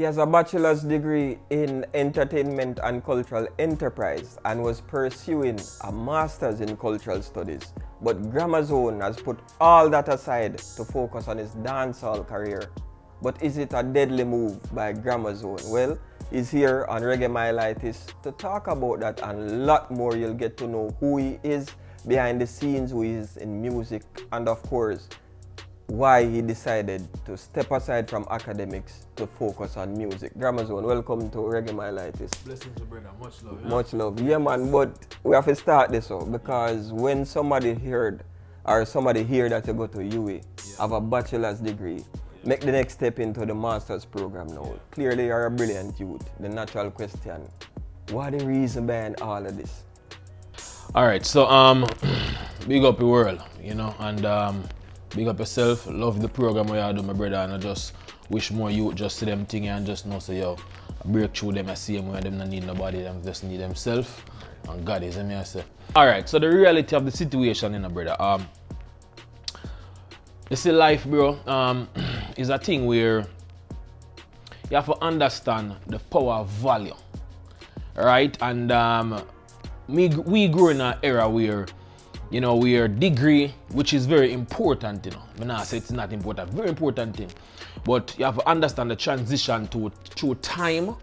He has a bachelor's degree in entertainment and cultural enterprise and was pursuing a master's in cultural studies. But Gramma Zone has put all that aside to focus on his dancehall career. But is it a deadly move by Gramma Zone? Well, he's here on Reggae My Artiste to talk about that and a lot more. You'll get to know who he is behind the scenes, who he is in music, and of course, why he decided to step aside from academics to focus on music. Gramma Zone, welcome to Reggae My Artiste. Blessings to brother, much love. Much love. Yeah man, but we have to start this off because when somebody heard or somebody hear that you go to UWI, have a bachelor's degree, make the next step into the master's program now. Clearly you're a brilliant youth. The natural question, what the reason behind all of this? Alright, so big up the world, you know, and big up yourself, love the program where you do, my brother, and I just wish more youth just see them thing and just know, say, yo, I break through them, I see them where them don't need nobody, them just need themselves, and God is, me I say. Alright, so the reality of the situation, you know, brother, you see life, bro, is a thing where you have to understand the power of value, right? And we grew in an era where, you know, we are degree, which is very important, you know. I mean, I say it's not important, very important thing. But you have to understand the transition through time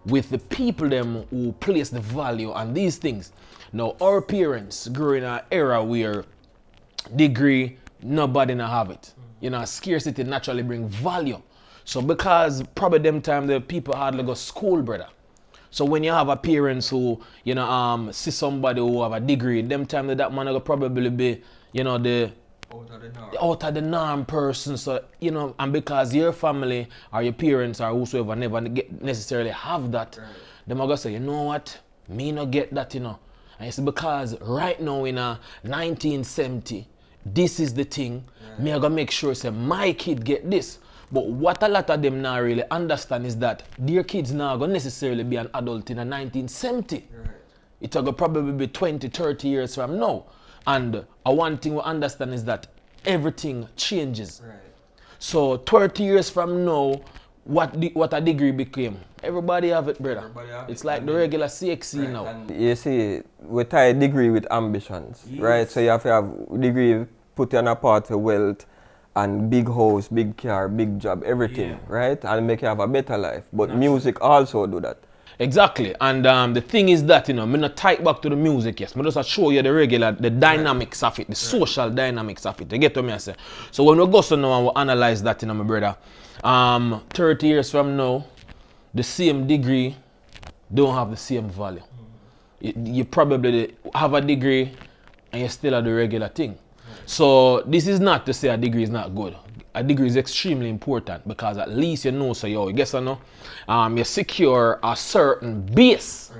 with the people them who place the value on these things. Now, our parents grew in an era where degree, nobody not have it. You know, scarcity naturally bring value. So because probably them time the people hardly go school, brother. So when you have a parents who, you know, see somebody who have a degree, them time that man will probably be, you know, the out of the norm person. So, you know, and because your family or your parents or whosoever never necessarily have that, them are gonna say, you know what, me not get that, you know. And it's because right now in 1970, this is the thing, me I gonna make sure say my kid get this. But what a lot of them now really understand is that their kids now gonna necessarily be an adult in 1970. It's gonna probably be 20, 30 years from now. And one thing we understand is that everything changes. So 30 years from now, what a degree became? Everybody have it, brother. It's like the regular CXC now. And you see, we tie a degree with ambitions, right? So you have to have degree put you on a path to wealth and big house, big car, big job, everything, right? And make you have a better life. But music also do that. Exactly. And the thing is that, you know, I'm not tight back to the music, yes. I'm just show you the regular, the dynamics of it, the social dynamics of it. You get what I say? So when we go so now and we analyze that, you know, my brother, 30 years from now, the same degree don't have the same value. You probably have a degree and you still have the regular thing. So this is not to say a degree is not good. A degree is extremely important because at least you know, so yo, you guess or no, you secure a certain base.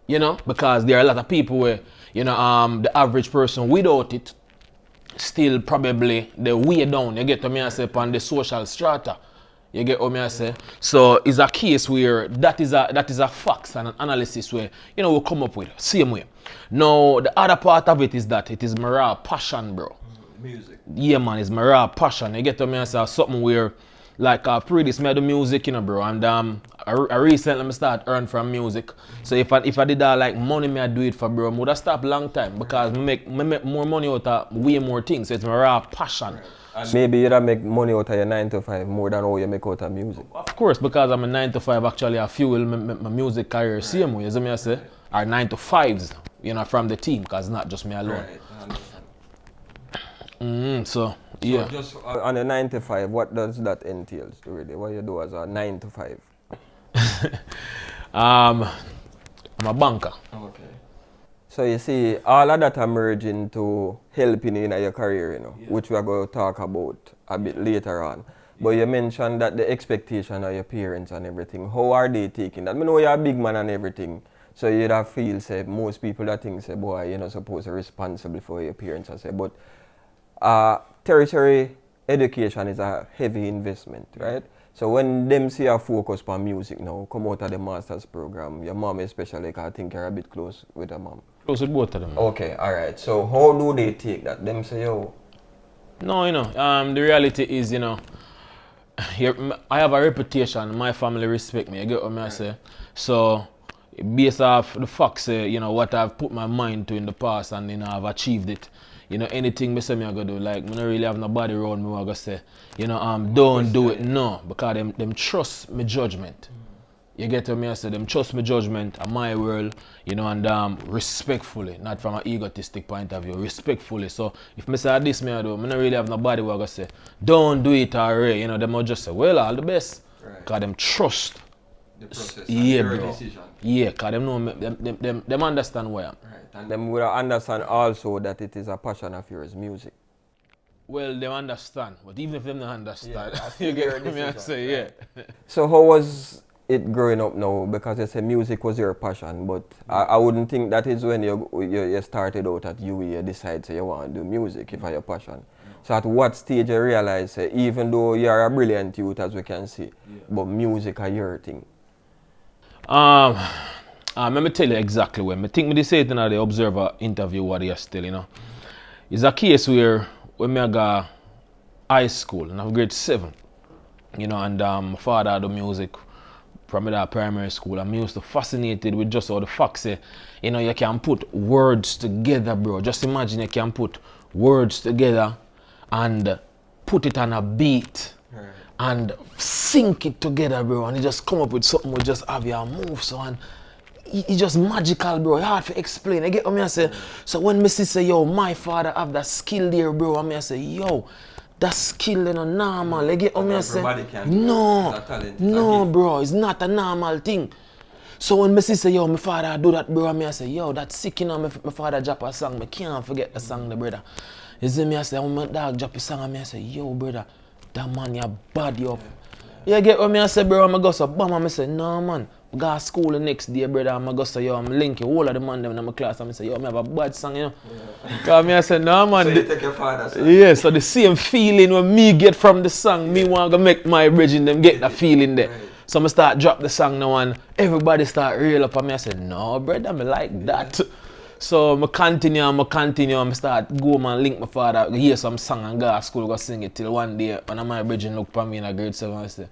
You know, because there are a lot of people where, you know, the average person without it still probably the way down. You get what I say on the social strata. You get what I say? So it's a case where that is a facts and an analysis where, you know, we'll come up with same way. Now the other part of it is that it is my raw passion, bro. Music. Yeah man, it's my raw passion. You get what I say? Something where like previous me do music, you know, bro, and I recently start earn from music. So if I did that like money, me I do it for, bro, I would have stopped long time because me make more money out of way more things. So it's my raw passion. And maybe you make money out of your 9 to 5 more than how you make out of music. Of course, because I'm a 9 to 5 actually I fuel my music career same way, you see me I say? Or 9 to 5s, you know, from the team, because it's not just me alone. So yeah. So just on a 9 to 5, what does that entail really? What you do as a 9 to 5? I'm a banker. Okay. So you see, all of that merge into helping you in your career, you know, which we are going to talk about a bit later on. But you mentioned that the expectation of your parents and everything, how are they taking that? I know you're a big man and everything, so you'd have feel, say, most people that think, say, boy, you're not supposed to be responsible for your parents, I say, but tertiary education is a heavy investment, right? So when them see a focus on music now, come out of the master's program, your mom especially, because I think you're a bit close with your mom. Close with both of them. Okay, alright. So how do they take that? Them say, yo. No, you know, the reality is, you know, I have a reputation, my family respect me, you get what I say? So, based off the fact, say, you know, what I've put my mind to in the past and, you know, I've achieved it. You know, anything me say me I go do, like, I don't really have nobody around me I go say, you know, don't do it, no, because them trust my judgment. You get what I say? Them trust my judgment and my world, you know, and respectfully, not from an egotistic point of view, respectfully. So if me say this me I do, I don't really have nobody who I go say, don't do it already, you know, them will just say, well, all the best. Because them trust the process yeah, and your bro. decision. Yeah, because them know them understand where I am. Right. And them will understand also that it is a passion of yours, music. Well, they understand, but even if them don't understand, you get what I say, yeah. So how was it growing up now? Because you say music was your passion, but I wouldn't think that is when you started out at UE, you decide say you want to do music if it's your passion. So at what stage you realize, say, even though you are a brilliant youth as we can see, but music is your thing? Let me tell you exactly when. I think me say it in the Observer interview what they are still, you know. It's a case where when I got high school, and I'm grade 7, you know, and my father had the music from that primary school. I'm used to fascinated with just how the facts say, you know, you can put words together, bro. Just imagine you can put words together and put it on a beat and sync it together, bro. And you just come up with something with just have your move, so and it's just magical, bro. It's hard to explain. You get what I say? So when me say, yo, my father have that skill there, bro, and I say, yo, that skill is not normal. You get what I say? No, bro, it's not a normal thing. So when me say, yo, my father do that, bro, and I say, yo, that's sick, you know, my father drop a song, I can't forget the song, the brother. You see me, I say, when my dog drop a song, and I say, yo, brother, that man, you're bad, yo. You get what I say, bro, I'm go so bam, and I say, no, man. I go to school the next day, brother, and I go say, yo, I'm linking all of the man them in my class, and I say, yo, I have a bad song, you know. Because I say, no, man. So you take your father's song? Yeah, so the same feeling when me get from the song, me want to make my bridge and them get that feeling there. Right. So I start drop the song now and everybody start reel up and I say, no, brother, I like that. So I continue, I start go and link my father, hear some song and go to school, go sing it till one day when my bridge look for me in a grade 7 and say,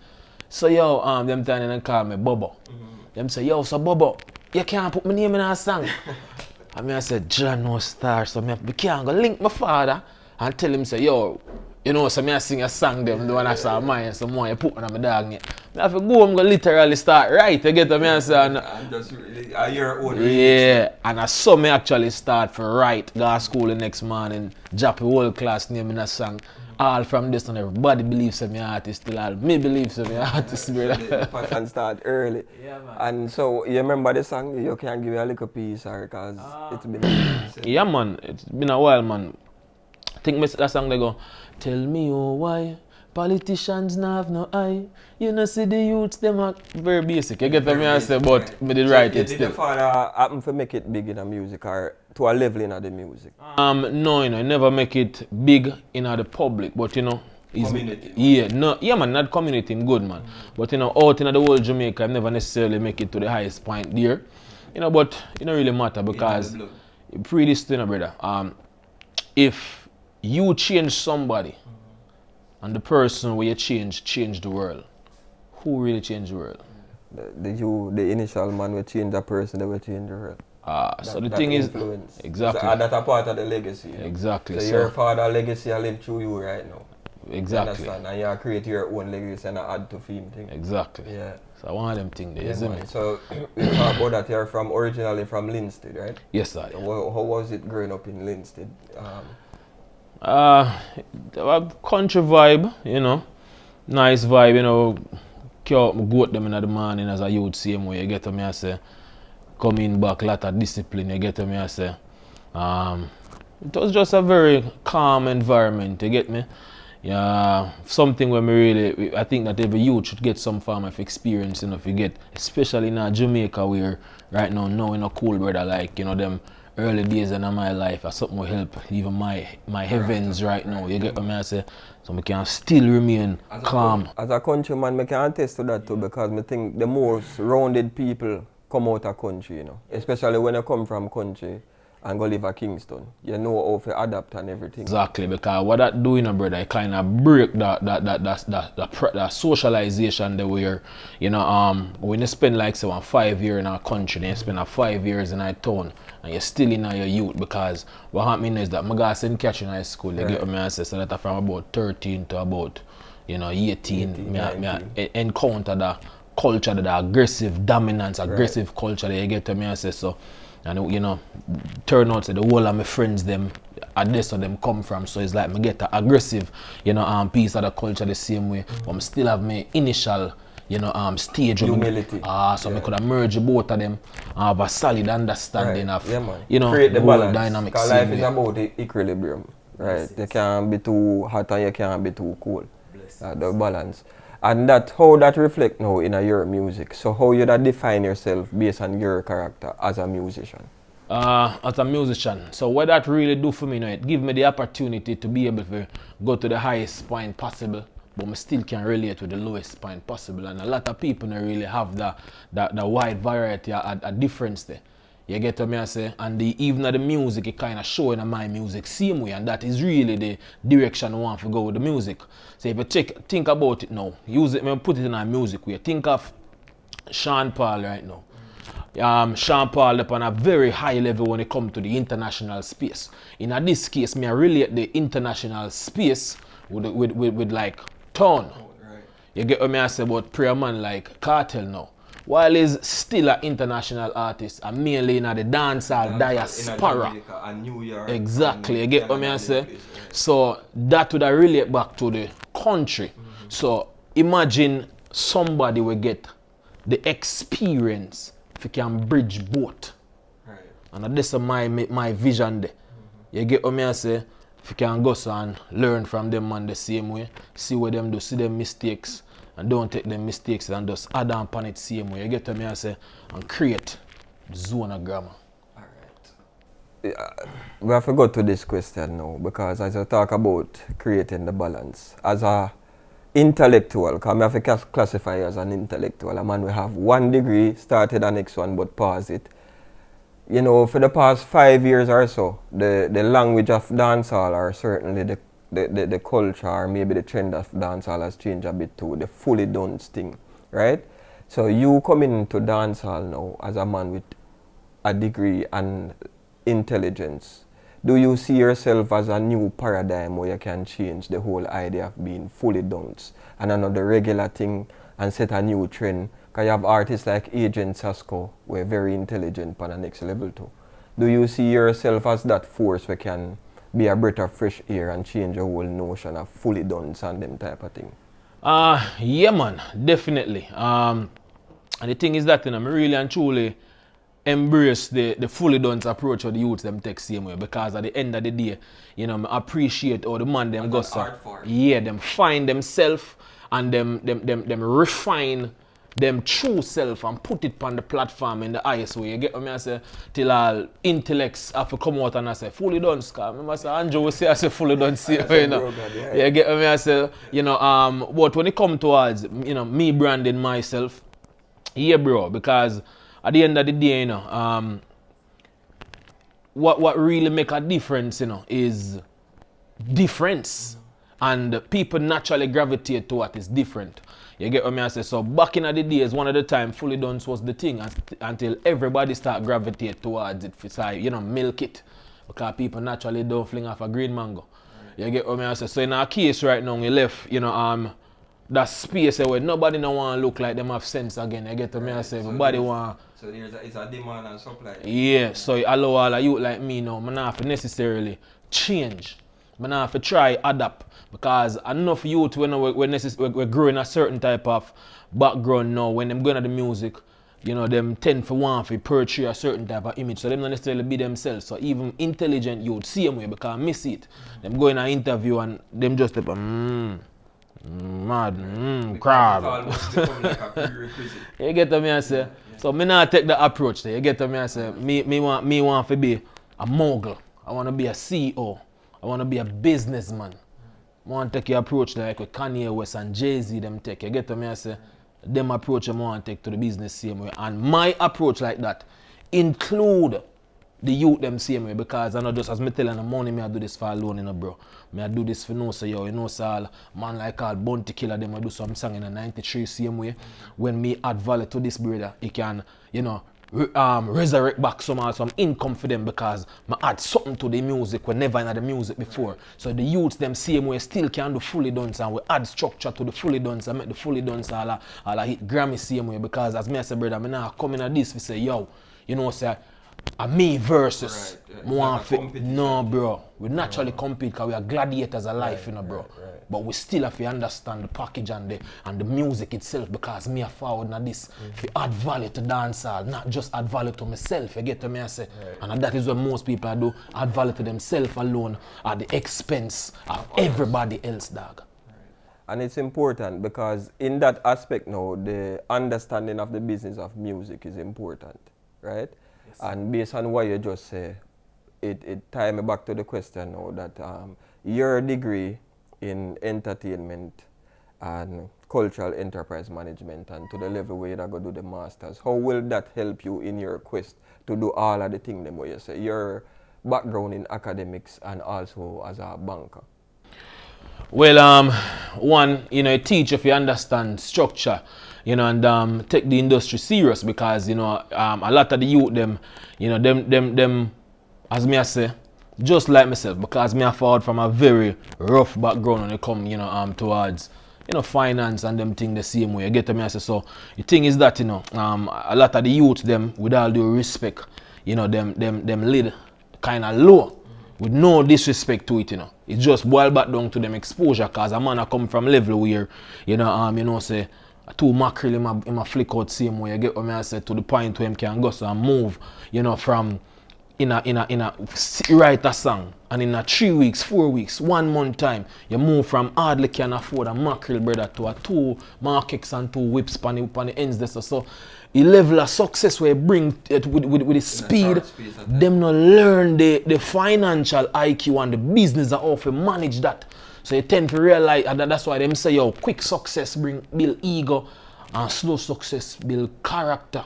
so yo, them turn and call me Bobo. Them say, yo, so Bobo, you can't put my name in a song. I said, John no star, so we can't go link my father and tell him, say, yo, you know, so I sing a song them, the one I saw mine, so more you put on my dog. I have to go and go literally start right, you get what I say? And just really, your own yeah, and I saw me actually start for write, go to school the next morning, drop a whole class name in a song. All from this and everybody believes I'm an artist, still all me believes I'm an artist, brother. The passion start early. Yeah, man. And so you remember the song? You can give me a little piece, or because it's been yeah, man, it's been a while, man. I think that song they go, tell me oh why politicians not have no eye. You know see the youths them are very basic. You get what I say, but me did write it still. Did the father happen to make it big in the music or to a level in the music? No, you know, never make it big in the public, but you know, community. Yeah, man, not community, good man. But you know, out in the whole Jamaica, I never necessarily make it to the highest point there. You know, but it don't really matter because pretty still, brother. If you change somebody and the person where you change the world, who really changed the world? The initial man will change the person that will change the world. So the thing influence. is, exactly. So that's a part of the legacy. You know? Exactly. So your father's legacy I live through you right now. Exactly. You understand? And you create your own legacy and add to fame thing. Exactly. Yeah. So I want them thing there, isn't it? So we talk about that you're originally from Linstead, right? Yes, sir. How was it growing up in Linstead? Country vibe, you know. Nice vibe, you know. Go out them in the morning as a youth, same way. You get to me, I say. Coming back, lot of discipline, you get me, I say. It was just a very calm environment, you get me? Yeah, something where I think that every youth should get some form of experience, you know, if you get, especially in Jamaica where right now, you know, cool brother, like, you know, them early days in my life, or something will help even my heavens right now, you get what I say? So we can still remain calm. As a countryman, I can attest to that too, because I think the most rounded people come out of country, you know, especially when you come from country and go live at Kingston. You know how to adapt and everything. Exactly, because what that doing, brother, it kind of break that socialization that we're, when you spend like say 5 years in our country, then you spend 5 years in our town, and you're still in your youth, because what happened is that my guys didn't catch in high school. They get me and say, so that from about 13 to about 18, me encounter that culture, that aggressive dominance, aggressive culture that you get to me and say so. And turn out to the whole of my friends them at this where them come from. So it's like me get the aggressive, piece of the culture the same way. But I still have my initial, stage. Humility. So I could have merged both of them and have a solid understanding of, create the balance. Dynamic. Because life is about the equilibrium, right? You can't be too hot and you can't be too cold. The balance. And how that reflect now in your music. So how you that define yourself based on your character as a musician? As a musician. So what that really do for me now, it give me the opportunity to be able to go to the highest point possible, but I still can relate with the lowest point possible. And a lot of people don't really have the wide variety of difference there. You get what I say? And even the music, it kind of showing my music same way, and that is really the direction I want to go with the music. So if you think about it now, use it, put it in our music way. Think of Sean Paul right now. Sean Paul up on a very high level when it comes to the international space. In this case, I relate the international space with like town. You get what I say about prayer man like Cartel now. While he's still an international artist, and mainly in the dancehall diaspora. In Jamaica and New York. Exactly, you get what I say? So that would relate back to the country. So imagine somebody will get the experience if you can bridge both. Right. And this is my vision there. You get what I say? If you can go and learn from them on the same way, see what them do, see them mistakes, and don't take them mistakes and just add on upon it same way. You get to me and say, and create the zone of grammar. Alright. We have to go to this question now, because as I talk about creating the balance, as a intellectual, because I have to classify as an intellectual, a man will have 1 degree, started the next one, but pause it. For the past 5 years or so, the language of dancehall, or certainly the culture, or maybe the trend of dancehall has changed a bit to the fully done thing, right? So you come into dancehall now as a man with a degree and intelligence. Do you see yourself as a new paradigm where you can change the whole idea of being fully done and another regular thing and set a new trend? Because you have artists like Agent Sasko, who are very intelligent on the next level too. Do you see yourself as that force where can be a breath of fresh air and change the whole notion of fully done and them type of thing? Yeah man, definitely. And the thing is that I really and truly embrace the fully done approach of the youth them take same way, because at the end of the day, I appreciate all the man them go so. Yeah, them find themselves and them refine them true self and put it on the platform in the highest way. You get what I say? Till all intellects have to come out and I say, fully done, Scar. I say, Andrew will say, I say, fully done, see, You get what I say? But when it comes towards, me branding myself, yeah, bro, because at the end of the day, what really make a difference, is difference. And people naturally gravitate to what is different. You get what I say? So back in the days, one of the time, fully done was the thing until everybody start gravitate towards it. For, milk it. Because people naturally don't fling off a green mango. Right. You get what I say? So in our case right now, we left, that space where nobody no want to look like them have sense again. You get what I say? Everybody want. So it's a demand and supply. Yeah, so it allow all of you like me now, I don't have to necessarily change. I don't have to try adapt. Because enough youth when we're growing a certain type of background now, when them going to the music, them tend for one to portray a certain type of image. So them not necessarily be themselves. So even intelligent youth same way, because I miss it. Them go in an interview and them just like, mad, crab. Like a prerequisite. You get what I say? Yeah. So me not take the approach there. You get what I say? Me want to be a mogul. I want to be a CEO. I want to be a businessman. I want to take your approach like with Kanye West and Jay-Z them take. You get what I say? Them approach I want to take to the business same way. And my approach like that include the youth them same way, because I know just as me telling the money me I do this for alone, you know, bro. Me I do this for no so yo, you know, so all man like all Bounty Killer them I do some song in the 93 same way. When me add value to this brother, he can, you know, resurrect back some income for them, because I add something to the music we never had the music before. So the youths them same way still can do fully dance, and we add structure to the fully dance and make the fully dance all hit Grammy same way, because as me I say brother, me now come in at this we say yo, you know say me versus more like no bro, we naturally compete because we are gladiators of life, you know bro. But we still have to understand the package and the music itself, because me are forward na this to add value to dancehall, not just add value to myself, you get what me I say? And that is what most people do, add value to themselves alone at the expense of everybody else, dog. And it's important because in that aspect now, the understanding of the business of music is important, right? Yes. And based on what you just say, it ties me back to the question now that your degree in entertainment and cultural enterprise management, and to the level where you're going to do the masters, how will that help you in your quest to do all of the things them where you say, your background in academics and also as a banker? Well, one, you know, teach if you understand structure, you know, and take the industry serious, because, you know, a lot of the youth, them, you know, them, as me I say, just like myself, because me I forward from a very rough background when it come, you know, towards, you know, finance and them thing the same way. You get me I say, so the thing is that, you know, a lot of the youth, them, with all due respect, you know, them lid kind of low. With no disrespect to it, you know. It's just boil back down to them exposure, cause a man I come from level where, you know, say two mackerel in my flick out same way, you get what I say, to the point where him can go so and move, you know, from in a write a song, and in a 3 weeks, 4 weeks, 1 month time, you move from hardly can afford a mackerel brother to a 2 markets and 2 whips on the ends there. So the level of success where bring it with the speed, them not learn the financial IQ and the business of how to manage that. So you tend to realize, and that's why them say, yo, quick success build ego, and slow success build character.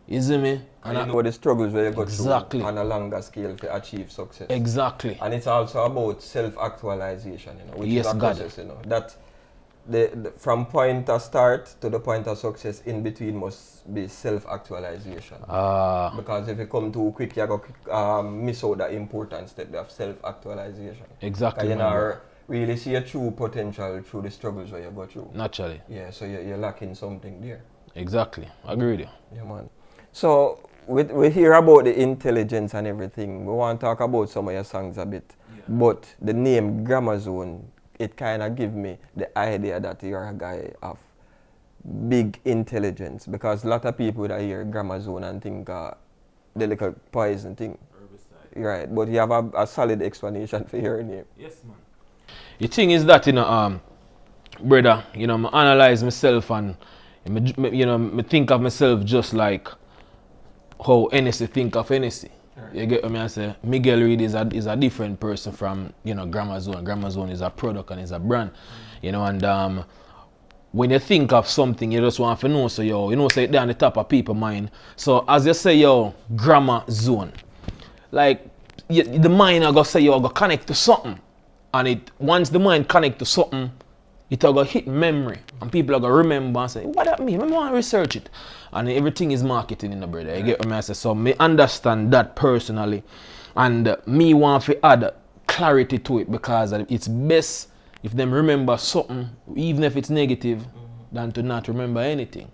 You see me? And you know the struggles where you go exactly through on a longer scale to achieve success. Exactly. And it's also about self-actualization, you know, which is a process, you know. That from point of start to the point of success, in between must be self-actualization. Because if you come too quick, you're going to miss out the important step of self-actualization. Exactly. You know, really see your true potential through the struggles where you go through. Naturally. Yeah, so you're lacking something there. Exactly. I agree with you. Yeah, man. So we hear about the intelligence and everything. We want to talk about some of your songs a bit. Yeah. But the name Gramma Zone, it kind of give me the idea that you're a guy of big intelligence, because a lot of people that hear Gramma Zone and think the little poison thing. Herbicide. Right, but you have a solid explanation for your name. Yes, man. The thing is that, you know, brother, you know, I analyze myself, and you know, I think of myself just like how Hennessy think of Hennessy. Right. You get what I say? Miguel Reed is a different person from, you know, Gramma Zone. Gramma Zone is a product and is a brand. You know, and when you think of something, you just want to know, so yo, you know, say it down the top of people's mind. So as you say, yo, Gramma Zone, like the mind I go say, yo, I go connect to something, and once the mind connect to something, it will go hit memory, and people are going to remember and say, what that mean? I want to research it. And everything is marketing in the brother. Right. You get what I say? So me understand that personally, and me want to add clarity to it, because it's best if them remember something, even if it's negative, than to not remember anything.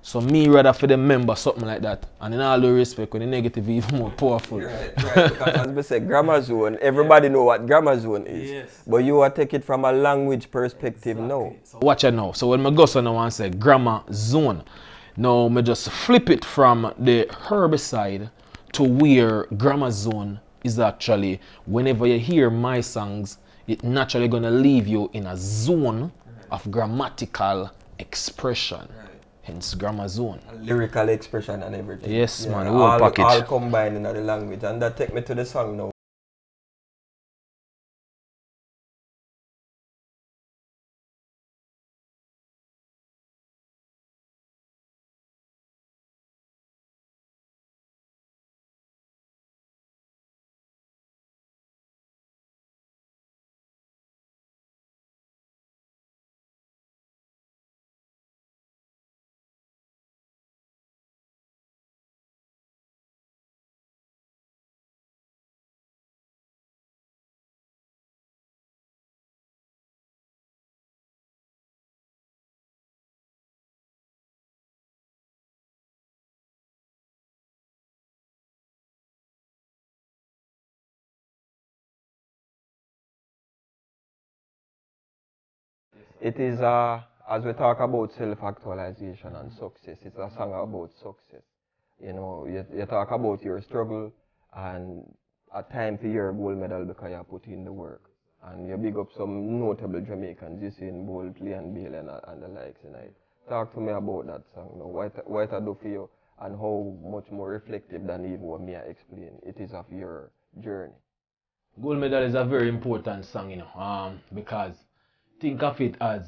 So me rather for them remember something like that. And in all due respect, when the negative is even more powerful. Right. Because as we say, Gramma Zone, everybody know what Gramma Zone is. Yes. But you want to take it from a language perspective now. So watch it now. So when I go so now and say Gramma Zone, now I just flip it from the herbicide to where Gramma Zone is actually, whenever you hear my songs, it naturally gonna leave you in a zone of grammatical expression. Hence Gramma Zone. Lyrical expression and everything. Yes, yeah, man, the whole package. All combined in the language. And that take me to the song now. It is, as we talk about self-actualization and success, it's a song about success. You know, you talk about your struggle and a time for your gold medal because you put in the work. And you big up some notable Jamaicans, you see in Bold, Play and Bail and the likes. You know. Talk to me about that song. You know, what it do for you and how much more reflective than even what me I explain it is of your journey. Gold medal is a very important song, you know, because think of it as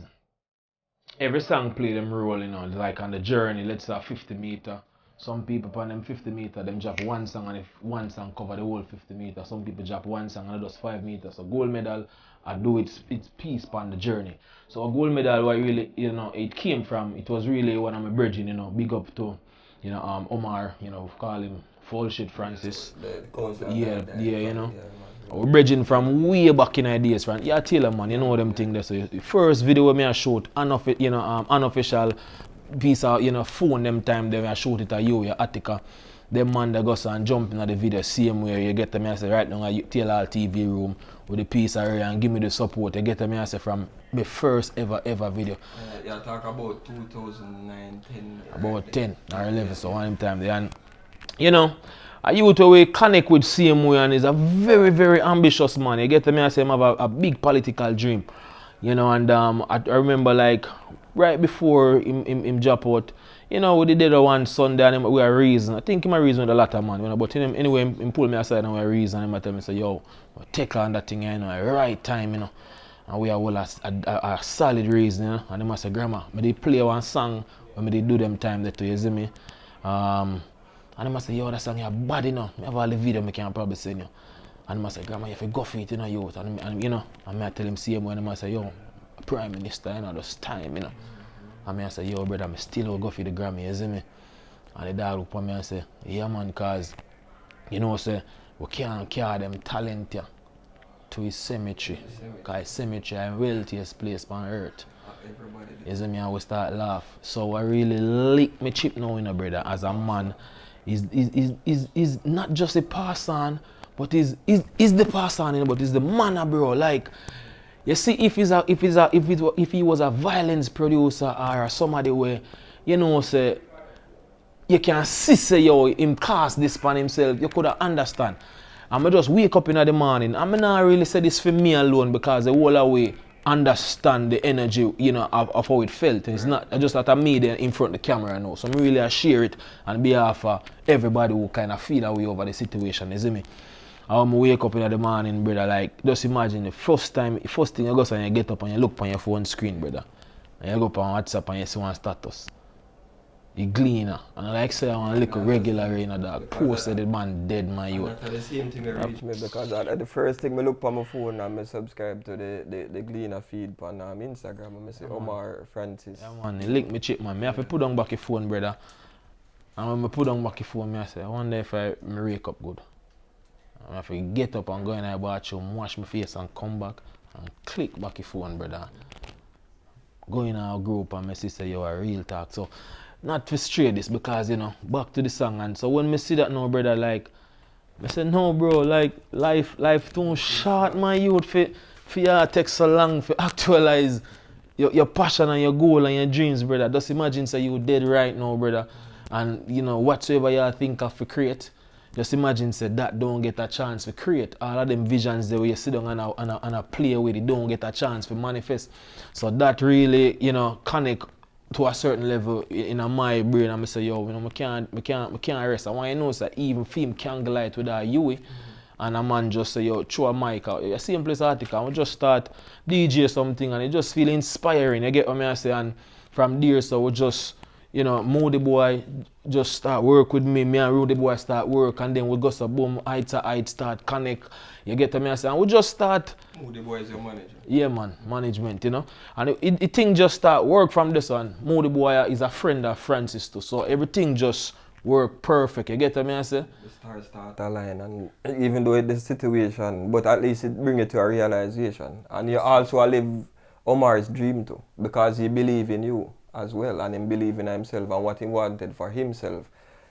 every song play them role, you know, like on the journey, let's say 50 meter. Some people on them 50 meter, them drop one song and if one song cover the whole 50 meter. Some people drop one song and it does 5 meters. So gold medal, I do its piece on the journey. So a gold medal, what really, you know, it came from, it was really one of my brethren, you know, big up to, you know, Omar, you know, call him Full Shit Francis. Yeah, you know. We're bridging from way back in ideas, friend. Yeah, tell them, man, you know them things there. So the first video me I shoot, unofficial piece of, you know, phone them time they I shoot it at you, your Attica. Them man that goes and jump in the video, same way you get them, I say right now I tell all TV room with the piece of area and give me the support. You get them, I say from the first ever video. You talk about 2009, 10. About 10 or 11, so one time they and you know, a youth we connect with same way and is a very, very ambitious man. You get me, I say him have a big political dream. You know, and I remember like right before him drop out, you know, we did one Sunday and we were reason. I think him a reason with a lot of man, you know, but anyway, him pull me aside and we were reason and him tell me say, yo, take on that thing, you know, at right time, you know. And we are all a solid reason, you know. And him say, Grandma, I did play one song when I did do them time that you see me. And I must say, yo, that song is bad, you know. I have all the video I can probably send you. And I must say, Grandma, you have to go for it, you know, youth. And you know, I tell him, see him when I must say, yo, Prime Minister, you know, this time, you know. And I say, yo, brother, I still will go for the Grammy, you see me? And the dad look at me and say, yeah, man, because, you know, say, we can't carry them talent here to his cemetery. Because his cemetery is the wealthiest place on earth. You see me, and we start laugh. So I really lick my chip now, you know, brother, as a man. Is not just a person, but is the person, you know, but is the man, bro. Like, you see, if he was a violence producer or somebody where, you know, say, you can see say yo him cast this upon himself, you could understand. I'm just wake up in the morning. I'm not really say this for me alone because the whole away understand the energy, you know, of how it felt. It's not just that I made it in front of the camera now. So I'm really share it on behalf of everybody who kind of feel away over the situation, you see me? I'm wake up in the morning, brother, like just imagine the first thing you go and you get up and you look on your phone screen, brother. And you go up on WhatsApp and you see one status. You gleaner. And I like say I want to look regular, you know, dog. Posted the man dead, man, you. That's the same thing that reach me because the first thing I look on my phone and I subscribe to the Gleaner feed on Instagram and I say Omar Francis. Yeah, man, you link me chip, man. I have to put on back your phone, brother. And when I put on back your phone, I say, I wonder if I wake up good. I have to get up and go in the bathroom, wash my face and come back and click back your phone, brother. Go in our group and my sister, you're a real talk. So, not to stray this because, you know, back to the song. And so when I see that now, brother, like, I say, no, bro, like, life too short, my youth, for you take so long to actualize your passion and your goal and your dreams, brother. Just imagine, say, you dead right now, brother. And, you know, whatsoever you think of to create, just imagine, say, that don't get a chance to create. All of them visions there where you sit down and a play with it, don't get a chance to manifest. So that really, you know, connect to a certain level in my brain, and I say, yo, you know, I can't rest. I want you to know that even film can't glide without you. And a man just say, yo, throw a mic out. You see him place article, I just start DJ something and it just feel inspiring. You get what I say? And from there, so we just, you know, Moody Boy just start work with me and Rudy Boy start work, and then we go so boom, height to height start connect. You get what I say? And we just start. Moody Boy is your manager? Yeah, man, management, you know. And it thing just start work from this one. Moody Boy is a friend of Francis too, so everything just work perfect. You get what I say? The start align, and even though it's the situation, but at least it bring it to a realization. And you also live Omar's dream too, because he believe in you as well, and him believe in himself and what he wanted for himself,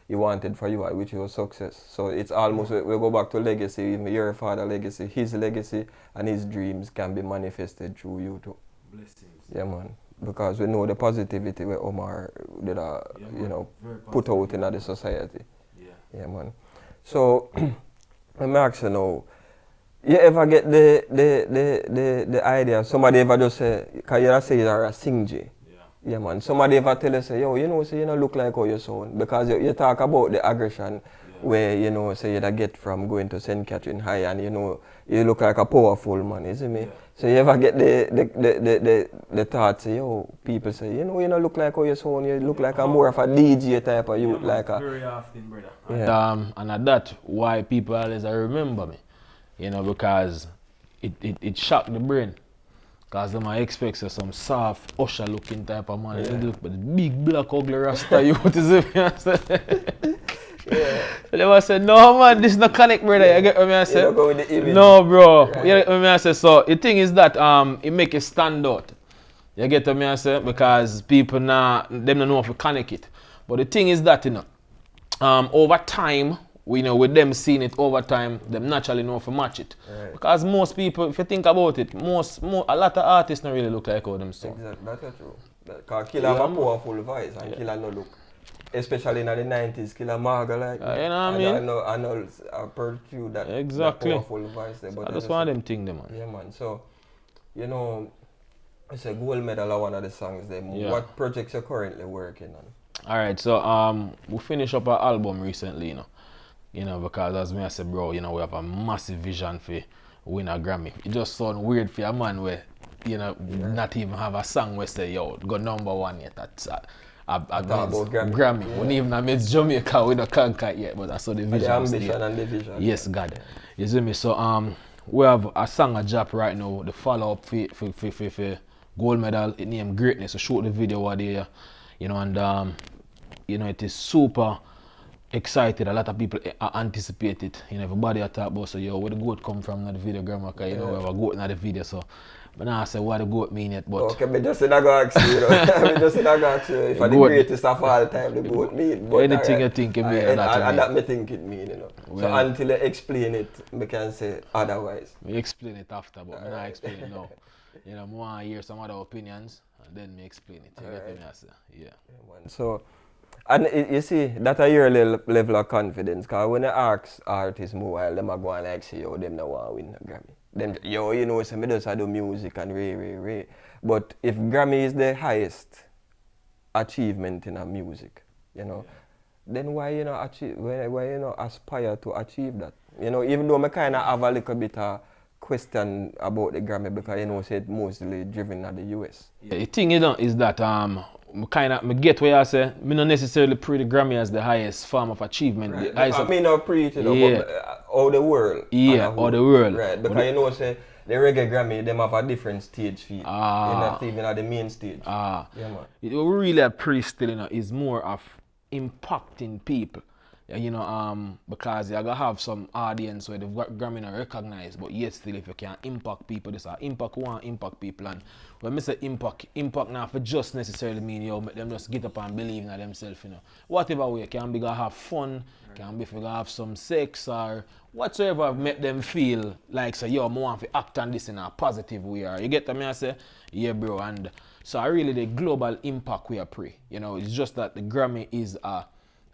he wanted for you, which was success. So it's almost, we go back to legacy, your father's legacy, his legacy, and his dreams can be manifested through you too. Blessings. Yeah, man. Because we know the positivity where Omar did, you know, put out in the society. Yeah, man. So, let me ask you now, you ever get the idea, somebody ever just say, because you say you're a sing J. Yeah, man. Somebody ever tell you, say, yo, you know, say you don't look like how you sound. Because you talk about the aggression where, you know, say you get from going to St. Catherine High and, you know, you look like a powerful man, you see me? So you ever get the thought, say, yo, people say, you know, you don't look like how you sound, you look like a more of a DJ type of youth. Like a, very often, brother. yeah. And at that, why people always remember me, you know, because it shocked the brain. Because them I expect some soft, usher looking type of man. You look but the big black ugly rasta you what is it? Yeah. They must say, no man, this is not connect, brother. You get what I say? You don't go with the image. No, bro. Right. You get what I say? So the thing is that it make it stand out. You get what I say? Because people now them don't know if to connect it. But the thing is that, you know, over time, we know with them seeing it over time, them naturally know if to match it. Right. Because most people, if you think about it, a lot of artists don't really look like how them sound. Exactly, that's true. Because Killer have a powerful voice and Killer no look. Especially in the 90s, Killer Marga like you know what I mean? I know I pursue that, Exactly. that powerful voice there. But I just want them thing there, man. Yeah, man. So, you know, it's a gold medal of one of the songs there. Yeah. What projects you're currently working on? Alright, so we finished up our album recently, you know. You know, because as me I said, bro, you know, we have a massive vision for win a Grammy. It just sounds weird for a man where, you know, not even have a song where say, yo, go #1 yet. That's Grammy. Yeah. We even made Jamaica, we don't conquer it yet, but that's how the vision. The ambition and the vision. Yes, God. You see me? So we have a song a drop right now, the follow-up for gold medal, it named Greatness. So shoot the video what there, you know, and you know, it is super excited. A lot of people anticipate it. You know, everybody are talk about, so yo, where the goat come from in the video, Gramma? Because you know, we have a goat in the video, so but now I say what the goat mean yet, but okay, but just in a go ask you, know. Just in a go ask you if the greatest of all time the goat mean. But anything you think it mean, and that me think it mean, you know. Well, so until you explain it, we can say otherwise. We explain it after, but I explain it now. You know, I want to hear some other opinions and then me explain it. You get me, I say, yeah. So, and you see, that's a your level of confidence. Because when you ask artists more while, them are going like, say, yo, them don't want to win a Grammy. Then, yo, you know, so me just do music and ray. But if Grammy is the highest achievement in a music, you know, then why you know why you know aspire to achieve that? You know, even though I kind of have a little bit of question about the Grammy because you know, say it's mostly driven at the US. Yeah, the thing you know is that me get what you say. Me not necessarily pre the Grammy as the highest form of achievement. Right. I mean not pre it, you know, but all the world. Yeah, all the world. Right, because you know say the reggae Grammy, them have a different stage fee. You're not even at the main stage. Yeah, man. It really a pre still, you know, is more of impacting people. You know, because you're gonna have some audience where the Grammy not recognize, but yet still if you can impact people, this impact one impact people. And when I say impact now for just necessarily mean yo make them just get up and believe in themselves, you know. Whatever way, can be gonna have fun, can be gonna have some sex or whatsoever make them feel like say yo I want to act on this in a positive way. Or you get what I say? Yeah, bro. And so I really the global impact we are pray. You know, it's just that the Grammy is a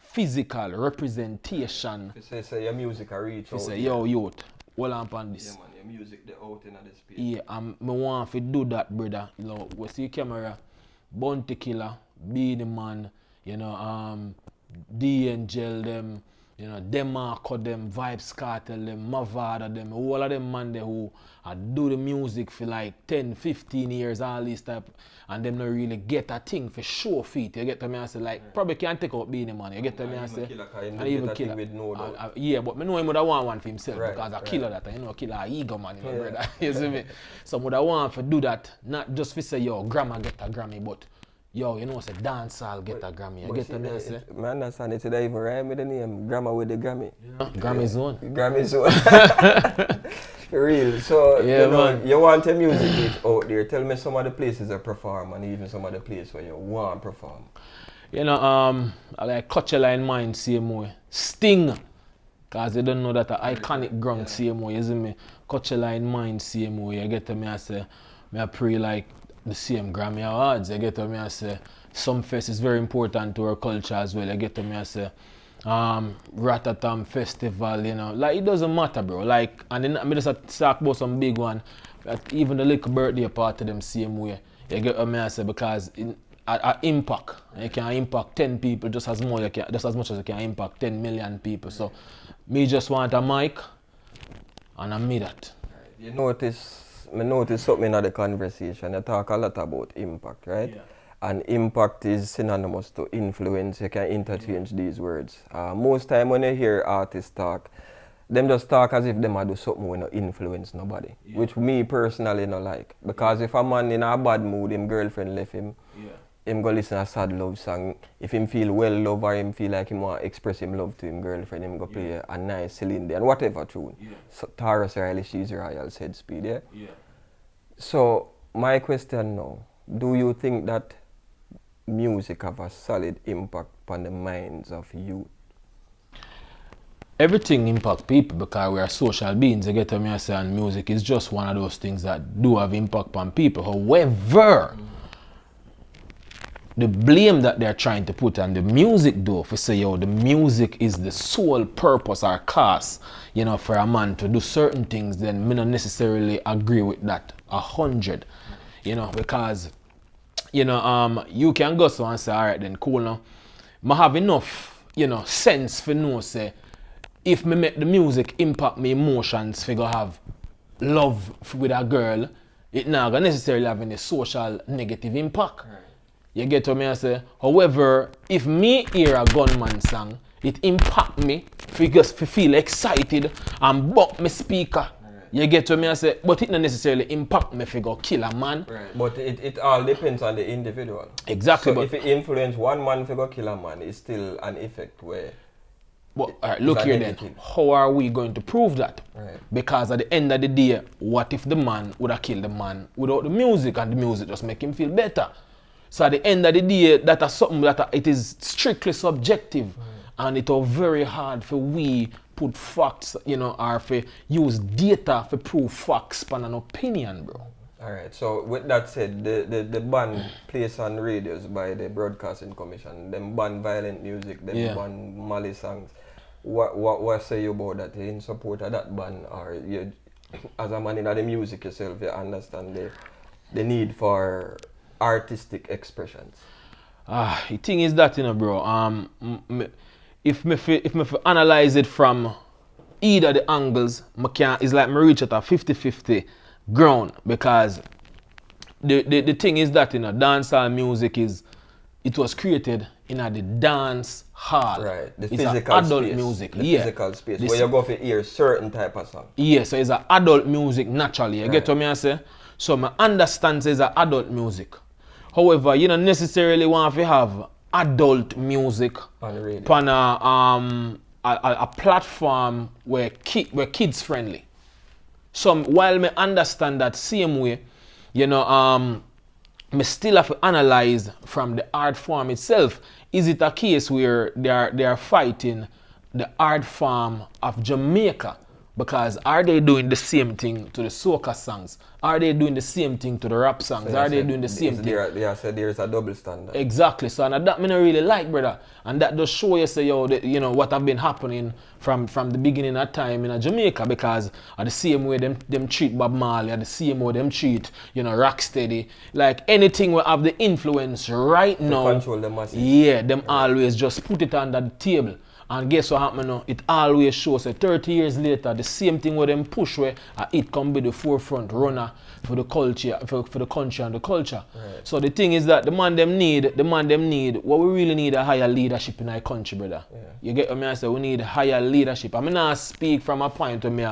physical representation. You say your music a reach out. You say, yo, youth, hold on upon this. Yeah, man, your music, the out in the space. Yeah, and I want to do that, brother. You know, we see camera, Bounty Killer, Be the Man, you know, D Angel, them, you know, Demarco, them, Vibes Cartel, them, Mavada, them, all of them man there who do the music for like 10, 15 years, all this type, and them not really get a thing for show feet. You get to me, I say, like, probably can't take out Be the Man. You get to me, I say, and even Killer. With yeah, but I know him would want one for himself because a killer that, you know, killer a ego man, you know, brother. You see me? So would I want to do that, not just for say, yo, Gramma get a Grammy, but yo, you know, say Dancehall get a Grammy. You get me, I say? I understand it, they even rhyme with the name, Gramma with the Grammy. Yeah. Gramma Zone. Gramma Zone. Real. So, yeah, you know, man. you want a music reach out there. Tell me some of the places you perform and even some of the places where you want to perform. You know, I like Coachella in mind, same way. Sting, because you don't know that an iconic ground, same way, you see me? Coachella in mind, same way. You get to me, I say, I pray like the same Grammy Awards. You get what me I say? Some fest is very important to our culture as well. You get what me I say? Ratatam Festival, you know, like it doesn't matter, bro. Like, and then I just talk about some big one, like even the little birthday party them same way. You get what I say? Because impact, you can impact 10 people just as much as you can impact 10 million people. So, me just want a mic, and I made that. You notice something in the conversation. You talk a lot about impact, right? Yeah. And impact is synonymous to influence. You can interchange these words. Most time when you hear artists talk, them just talk as if them do something when no influence nobody. Yeah. Which me personally no like. Because if a man in a bad mood, him girlfriend left him, him go listen to a sad love song. If him feel well love or him feel like him want to express him love to him girlfriend, him go play a nice Celine and whatever tune. Yeah. So, Taurus Riley, She's Royal, said speed, yeah? So my question now, do you think that music have a solid impact on the minds of youth? Everything impact people because we are social beings, you get what I say, and music is just one of those things that do have impact on people. However, the blame that they're trying to put on the music though, for say, yo, the music is the sole purpose or cause, you know, for a man to do certain things, then me not necessarily agree with that 100, you know, because, you know, you can go so and say, all right, then cool now, I have enough, you know, sense for know, say, if me make the music impact me emotions, figure have love with a girl, it not gonna necessarily have any social negative impact. Right. You get what I say? However, if me hear a gunman song, it impact me just to feel excited and bump my speaker. Right. You get what I say? But it not necessarily impact me to go kill a man. Right. But it all depends on the individual. Exactly. So if it influence one man to go kill a man, it's still an effect where... But all right, look here then, how are we going to prove that? Right. Because at the end of the day, what if the man would have killed the man without the music and the music just make him feel better? So at the end of the day, that is something that it is strictly subjective, and it's very hard for we put facts, you know, or for use data for prove facts on an opinion, bro. All right, so with that said, the ban placed on radios by the Broadcasting Commission, them ban violent music, them ban Mali songs. What say you about that? Are you in support of that ban, or you, as a man in the music yourself, you understand the need for artistic expressions? The thing is that, you know, bro, if me analyze it from either the angles, it's like me reach at a 50-50 ground, because the thing is that, you know, dancehall music it was created in the dance hall. Right, the it's physical adult space. music. The physical space where you go to hear certain type of song. Yeah, so it's adult music naturally. You get what I say? So I understand it's adult music. However, you don't necessarily want to have adult music on a platform where kids friendly. So while I understand that same way, you know, I still have to analyze from the art form itself. Is it a case where they are fighting the art form of Jamaica? Because are they doing the same thing to the soca songs? Are they doing the same thing to the rap songs? So are they doing the same thing? They said there's a double standard. Exactly. So and that me not really like, brother. And that does show you, say, yo, you know, what have been happening from the beginning of time in Jamaica, because at the same way them treat Bob Marley, at the same way them treat, you know, Rocksteady. Like anything will have the influence right now. Control the masses. Yeah, them always just put it under the table. And guess what happened now? It always shows that 30 years later, the same thing with them push where it can be the forefront runner for the culture, for the country and the culture. Right. So the thing is that the man them need, what we really need a higher leadership in our country, brother. Yeah. You get what I say? We need higher leadership. I mean, I speak from a point where me,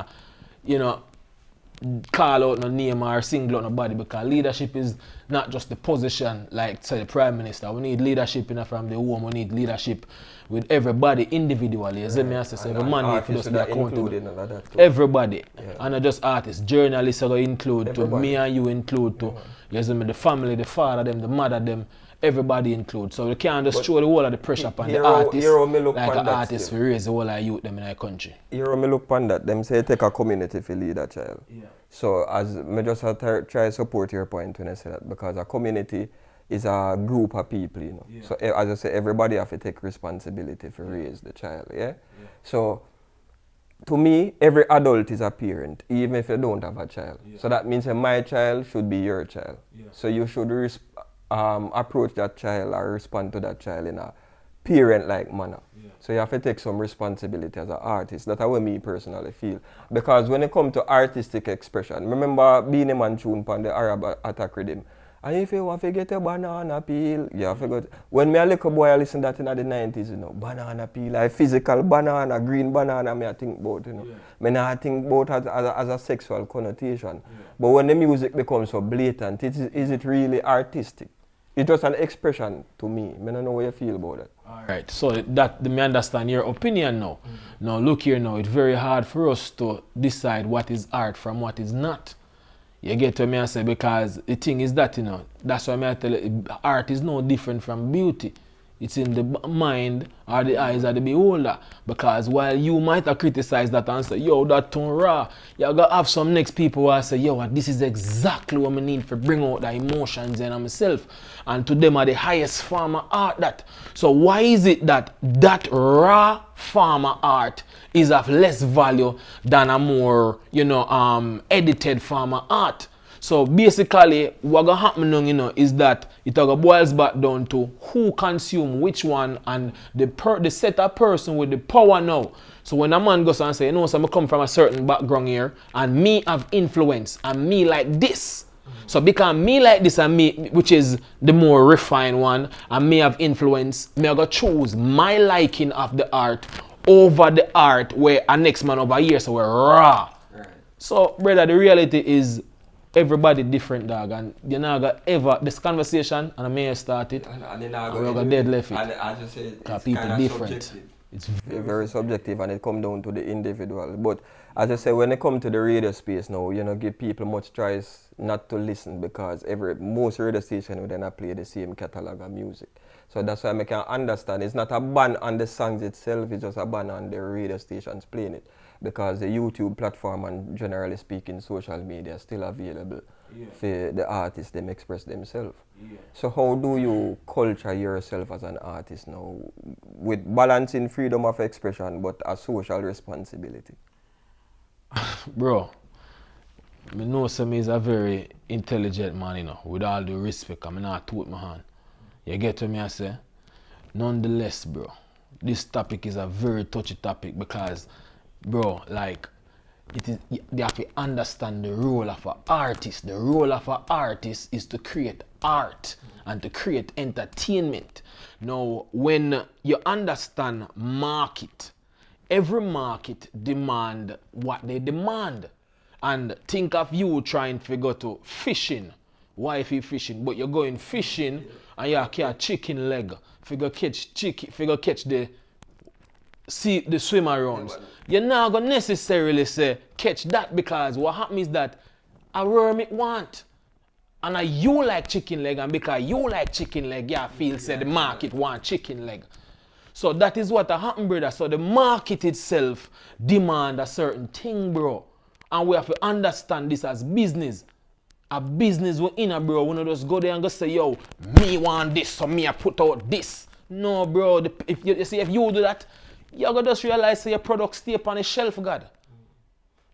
you know, call out no name or single out nobody, because leadership is not just the position like say the Prime Minister. We need leadership from the home. We need leadership with everybody individually. As me say, so every man needs to just be accountable. Everybody. Yeah. And not just artists, journalists are going to include, everybody. To me and you include, to the family, the father them, the mother them, everybody include. So we can't just throw the whole of the pressure upon the Here artist, me look like pan an that artist still. to raise the whole of youth them in our country. Here me look upon that. Them say take a community to lead a child. Yeah. So as me just try support your point when I say that, because a community is a group of people, you know. Yeah. So as I say, everybody have to take responsibility for raise the child, yeah? So to me, every adult is a parent, even if you don't have a child. Yeah. So that means that my child should be your child. Yeah. So you should approach that child or respond to that child in a parent-like manner. Yeah. So you have to take some responsibility as an artist. That's how me personally feel. Because when it comes to artistic expression, remember being a man tune on the Arab attack rhythm. And if you want to get a banana peel, you have to go. When me a little boy, I listen to that in the 90s, you know, banana peel, like physical banana, green banana, me I think about, you know. Yeah. Me not think about as a sexual connotation. Yeah. But when the music becomes so blatant, is it really artistic? It's just an expression to me. I don't know what you feel about it. Alright, so that me understand your opinion now. Now look here now, it's very hard for us to decide what is art from what is not. You get what I say, because the thing is that, you know, that's why I tell you, art is no different from beauty. It's in the mind or the eyes of the beholder. Because while you might have criticized that and say, yo, that tone raw, you gotta have some next people who say, yo, this is exactly what I need to bring out the emotions in myself. And to them are the highest form of art that. So why is it that that raw form of art is of less value than a more, you know, edited form of art? So basically, what gonna happen now, you know, is that it boils back down to who consume which one and the set of person with the power now. So when a man goes and say, you know, so I come from a certain background here and me have influence and me like this. So because me like this and me, which is the more refined one, and me have influence, me I go choose my liking of the art over the art where a next man over here, so we're raw. Right. So brother, the reality is everybody different, dog, and you're not gonna ever this conversation, and I may have started, and we're gonna dead left it. And as you say, it's people kind of different. Subjective. It's very subjective, and it comes down to the individual. But as I say, when it comes to the radio space now, you know, give people much choice not to listen, because most radio stations would then play the same catalog of music. So that's why I can understand. It's not a ban on the songs itself, it's just a ban on the radio stations playing it. Because the YouTube platform and generally speaking social media is still available for the artists them express themselves. So how do you culture yourself as an artist now with balancing freedom of expression but a social responsibility? Bro, I know some is a very intelligent man, you know, with all the respect, I'm not toot my hand. You get what I say? Nonetheless, bro, this topic is a very touchy topic because, bro, like, they have to understand the role of an artist. The role of an artist is to create art and to create entertainment. Now, when you understand market, every market demand what they demand. And think of you trying to go to fishing. Why if you fishing? But you're going fishing and you catch chicken leg. Figure catch the swim arounds. You're not gonna necessarily say catch that, because what happens is that a worm want. And you like chicken leg, and because you like chicken leg, you feel say the market want chicken leg. So that is what happen, brother. So the market itself demand a certain thing, bro. And we have to understand this as business. A business we're in, bro. We don't just go there and go say, yo, me want this, so me I put out this. No, bro. If you do that, you're going to just realize your product stay up on the shelf, God.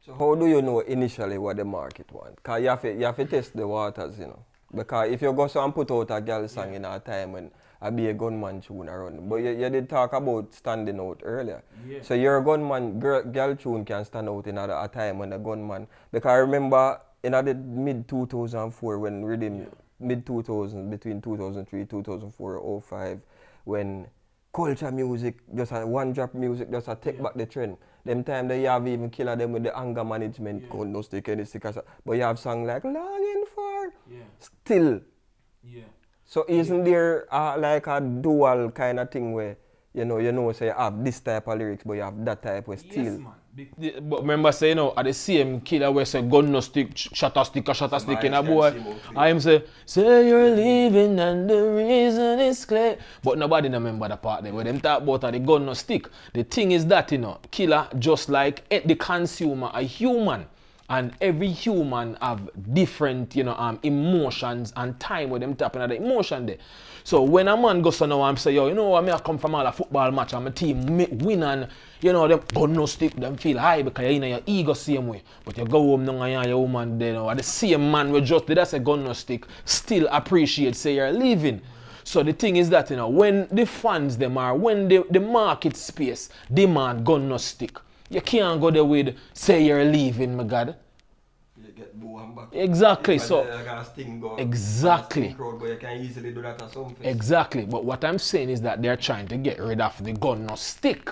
So how do you know initially what the market wants? Because you have to test the waters, you know. Because if you go so and put out a girl song in a time when I be a gunman tune around. But you did talk about standing out earlier. Yeah. So your gunman girl tune can stand out in a time when a gunman. Because I remember in the mid 2004 when rhythm mid 2000 between 2003 2004 05 when culture music just a one drop music just a take back the trend. Them time they have even killer them with the anger management code no stick any stickers. But you have song like longing for still. Yeah. So isn't there like a dual kind of thing where you know say you have this type of lyrics but you have that type of still? Yes, man. But remember say, you know, at the same killer where say gun no stick, shot a stick in a boy. I am say you're leaving and the reason is clear. But nobody remember the part there where them talk about the gun no stick. The thing is that, you know, killer just like the consumer, a human. And every human have different, you know, emotions and time with them tapping at the emotion there. So when a man goes to now and say, yo, you know, I come from all a football match and my team win and, you know, them gun no stick, them feel high because you know your ego same way. But you go home now and your woman there, you know, the same man we just did that's a gun no stick, still appreciate, say you're leaving. So the thing is that, you know, when the fans them are, when the market space demand gun no stick, you can't go there with say you're leaving, my God. You get boo and back. Exactly. So go, exactly. Crowd, but you can easily do that at some face. Exactly. But what I'm saying is that they're trying to get rid of the gun no stick.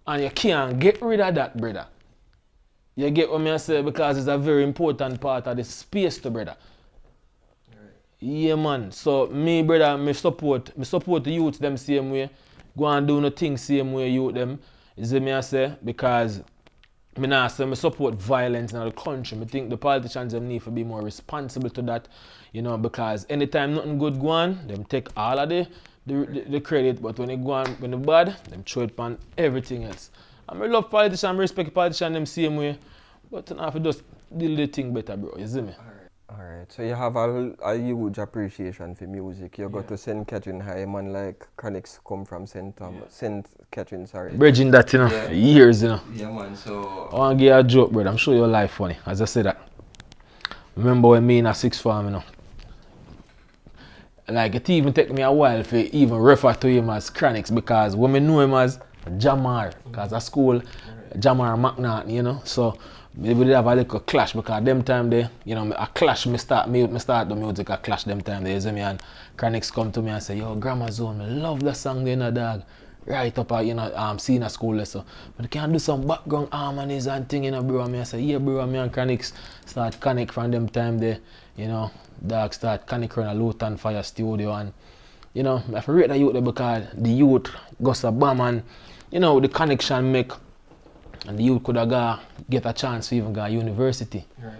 And you can't get rid of that, brother. You get what I say? Because it's a very important part of the space to brother. Right. Yeah, man. So me, brother, me support the youth them same way. Go and do no thing same way youth them. Is it me I say? Because me nah say me support violence in the country. Me think the politicians them need to be more responsible to that. You know, because anytime nothing good go on, them take all of the credit, but when they go on, when they bad, them throw it on everything else. And I love politicians, I respect politicians them same way, but you have to just deal the thing better, bro. You see me? Alright, so you have a huge appreciation for music. You go to St. Catherine High, man like Chronix come from St. Catherine, sorry. Bridging that, you know, years, you know. Yeah, man, so... I want to give you a joke, brother. I'm sure your life funny, as I say that. Remember when me in a sixth form, you know. Like, it even take me a while to even refer to him as Chronix because when I know him as Jamar, because at school, Jamar McNaughton, you know. So, we did have a little clash because them time they, you know, a clash, me start the music, a clash them time they, you see me, and Chronix come to me and say, yo, Gramma Zone, I love that song there, you know, dog. Right up at, you know, senior school lesson. But you can do some background harmonies and thing, you know, bro. And I say, yeah, bro, me and Chronix start connect from them time there, you know. Dog start connect around a Luton Fire Studio and, you know, I have to rate the youth there because the youth goes a bam and, you know, the connection make and the youth could have get a chance to even go to university. Right.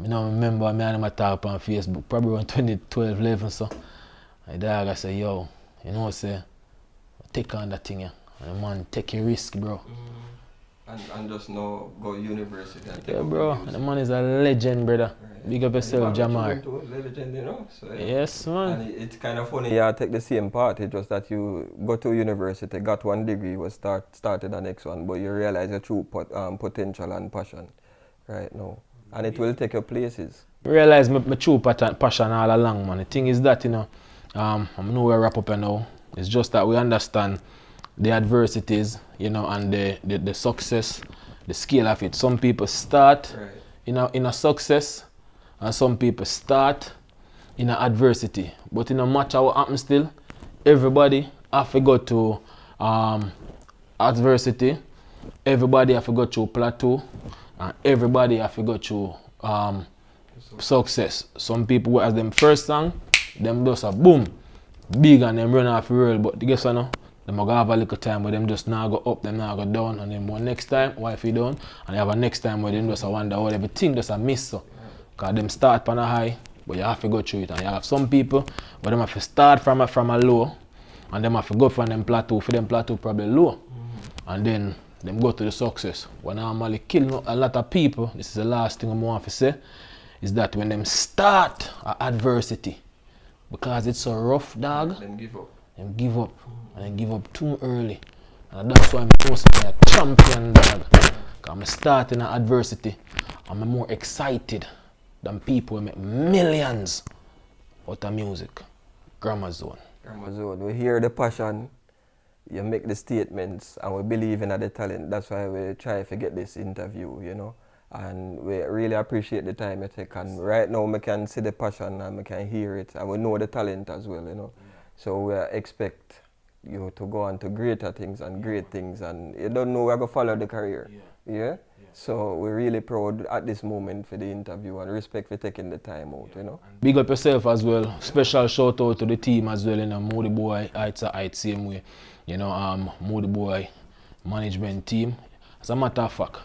You know, I remember me and him talk on Facebook, probably around 2012, 11 so. My dog I say, yo, you know, say, take on that thing, yeah. And man, take a risk, bro. And just now go university and take yeah, bro. And the man is a legend, brother. Right. Big up yourself, Jamar. Legend, you know? So, yeah. Yes, man. And it's kind of funny. Yeah, take the same part. It's just that you go to university, got one degree, started the next one, but you realize your true potential and passion right now. And it will take you places. Realize my true passion all along, man. The thing is that, you know, I'm nowhere wrap up now. It's just that we understand the adversities, you know, and the success, the scale of it. Some people start in a success, and some people start in a adversity. But in no matter what happens still, everybody have to go to adversity, everybody have to go through plateau, and everybody have to go through success. Some people, as them first song, them just a boom, big and them run off the world, but guess what now? Them gonna have a little time where them just now go up, them now go down, and then one next time, wifey down, and they have a next time where them just a wonder how everything just a miss so. Cause them start from a high, but you have to go through it, and you have some people where them have to start from a low, and them have to go from them plateau, for them plateau probably low, and then them go to the success. What normally kill a lot of people, this is the last thing I want to say, is that when them start adversity, because it's so rough, dog, Them give up. Them give up. And then give up too early. And that's why I'm mostly a champion, dog. Because I'm starting at adversity. I'm more excited than people who make millions out of music. Gramma Zone. Gramma Zone. We hear the passion, you make the statements, and we believe in the talent. That's why we try to get this interview, you know. And we really appreciate the time you take. And right now, we can see the passion and we can hear it. And we know the talent as well, you know. So we expect you to go on to greater things and great things, and you don't know where to follow the career. Yeah? So we're really proud at this moment for the interview and respect for taking the time out, you know. Big up yourself as well. Special shout out to the team as well, you know. Moody Boy, it's a height same way. You know, Moody Boy management team. As a matter of fact,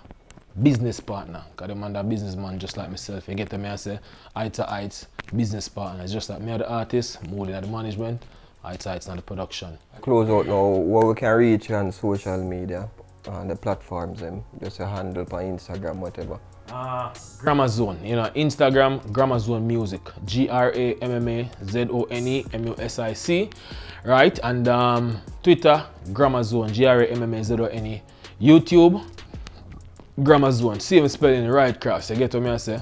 business partner. Because I'm a businessman just like myself. You get to me, I say, heights to heights, business partner. It's just like me, the artist, moving at the management, heights to heights, not the production. Close out now, where we can reach you on social media, on the platforms, just a handle for Instagram, whatever. Gramma Zone, you know, Instagram, Gramma Zone Music, GRAMMAZONE MUSIC, right? And Twitter, Gramma Zone, GRAMMAZONE. YouTube, Gramma Zone, same spelling, right cross, you get what I say?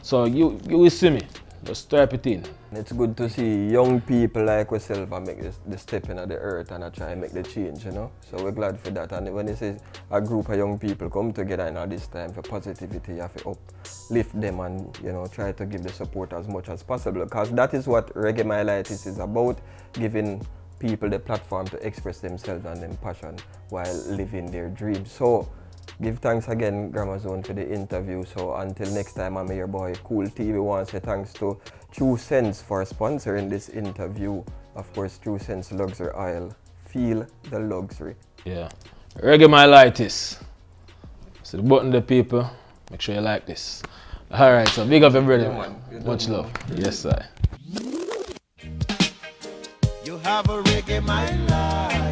So you will see me, just type it in. It's good to see young people like ourselves make the step into the earth and try and make the change, you know. So we're glad for that. And when you say a group of young people come together in this time for positivity, you have to uplift them and, you know, try to give the support as much as possible. Because that is what Reggae My Light is about, giving people the platform to express themselves and their passion while living their dreams. So give thanks again, Gramma Zone, for the interview. So until next time, I'm your boy Cool TV. Want to say thanks to True Sense for sponsoring this interview. Of course, True Sense Luxury Oil. Feel the luxury. Yeah. Reggae My Light is. So the button, the people, make sure you like this. Alright, so big up everybody. Yeah, much love. Yes, sir. You have a reggae my life.